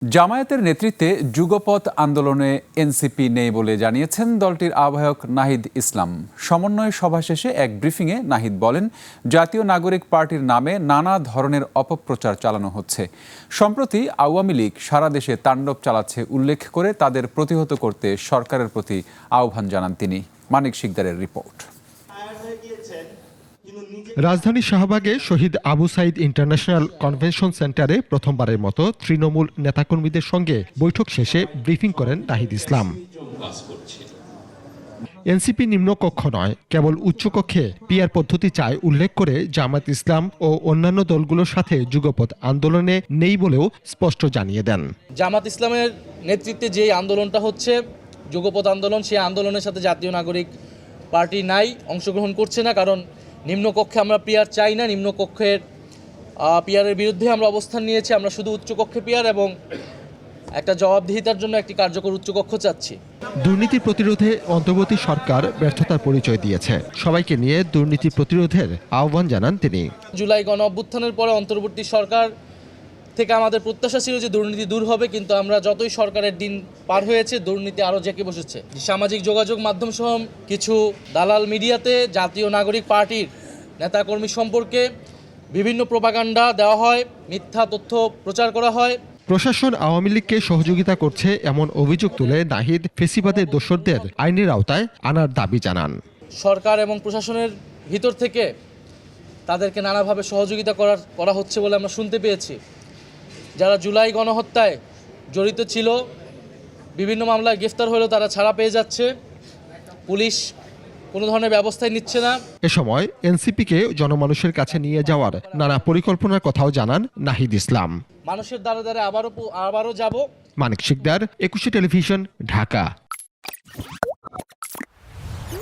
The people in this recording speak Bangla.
জামায়াতের নেতৃত্বে যুগপৎ আন্দোলনে এনসিপি নেই বলে জানিয়েছেন দলটির আহ্বায়ক নাহিদ ইসলাম। সমন্বয় সভা শেষে এক ব্রিফিংয়ে নাহিদ বলেন, জাতীয় নাগরিক পার্টির নামে নানা ধরনের অপপ্রচার চালানো হচ্ছে। সম্প্রতি আওয়ামী লীগ সারা দেশে তাণ্ডব চালাচ্ছে উল্লেখ করে তাদের প্রতিহত করতে সরকারের প্রতি আহ্বান জানান তিনি। মানিক শিকদারের রিপোর্ট। রাজধানী শাহবাগে শহীদ আবু সাইদ ইন্টারন্যাশনাল কনভেনশন সেন্টারে প্রথমবারের মতো তৃণমূল নেতাকর্মীদের সঙ্গে বৈঠক শেষে ব্রিফিং করেন নাহিদ ইসলাম। এনসিপি নিম্নকক্ষ নয়, কেবল উচ্চকক্ষে পিআর পদ্ধতি চায় উল্লেখ করে জামায়াত ইসলাম ও অন্যান্য দলগুলোর সাথে যুগপৎ আন্দোলনে নেই বলেও স্পষ্ট জানিয়ে দেন। জামাত ইসলামের নেতৃত্বে যে আন্দোলনটা হচ্ছে যুগপৎ আন্দোলন, সেই আন্দোলনের সাথে জাতীয় নাগরিক পার্টি নাই, অংশগ্রহণ করছে না। কারণ নিম্নকক্ষে আমরা পিআর চাই না, নিম্নকক্ষের পিআরের বিরুদ্ধে আমরা অবস্থান নিয়েছি। আমরা শুধু উচ্চকক্ষে পিআর এবং একটা জবাবদিহিতার জন্য একটি কার্যকর উচ্চকক্ষ চাচ্ছি। দুর্নীতি প্রতিরোধে অন্তর্বর্তী সরকার ব্যর্থতার পরিচয় দিয়েছে। সবাইকে নিয়ে দুর্নীতি প্রতিরোধের আহ্বান জানান তিনি। জুলাই গণ অভ্যুত্থানের পরে অন্তর্বর্তী সরকার থেকে আমাদের প্রত্যাশা ছিল যে দুর্নীতি দূর হবে, কিন্তু আমরা যতই সরকারের দিন পার হয়েছে দুর্নীতি আরও জেঁকে বসেছে। সামাজিক যোগাযোগ মাধ্যম সহ কিছু দালাল মিডিয়াতে জাতীয় নাগরিক পার্টির নেতাকর্মী সম্পর্কে বিভিন্ন প্রোপাগান্ডা দেওয়া হয়, মিথ্যা তথ্য প্রচার করা হয়। প্রশাসন আওয়ামী লীগকে সহযোগিতা করছে এমন অভিযোগ তুলে নাহিদ ফেসিবাদের দোসরদের আইনের আওতায় আনার দাবি জানান। সরকার এবং প্রশাসনের ভিতর থেকে তাদেরকে নানাভাবে সহযোগিতা করা হচ্ছে বলে আমরা শুনতে পেয়েছি। যারা জুলাই গণহত্যায় জড়িত ছিল বিভিন্ন মামলায় গ্রেফতার হলেও তারা ছাড়া পেয়ে যাচ্ছে, পুলিশ কোনো ধরনের ব্যবস্থাই নিচ্ছে না। এ সময় এনসিপিকে জনমানুষের কাছে নিয়ে যাওয়ার নানা পরিকল্পনার কথাও জানান নাহিদ ইসলাম। মানুষের দ্বারে দ্বারে আবারও যাব। মানিক শিকদার, 21 টেলিভিশন, ঢাকা।